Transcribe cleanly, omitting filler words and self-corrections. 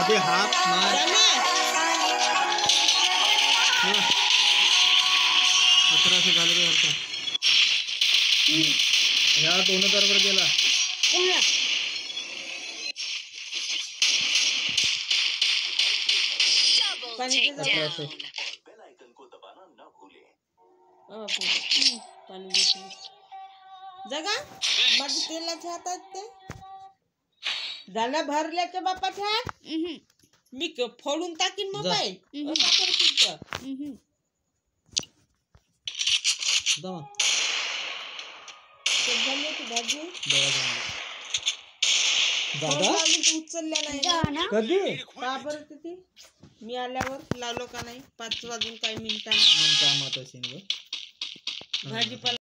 अबे हाथ मार 1100 झाले बे आता ह्या 2000 वर गेला पानी जगा माझी तेलाच्या हातात ते झाला भरल्याच्या बापाच्या हात मी फोडून टाकीन मोबाईल उचलल्या नाही कधी का बरं तिथे मी आल्यावर लावलो का नाही 5 वाजून काही मिनिटांनी भाजीपाला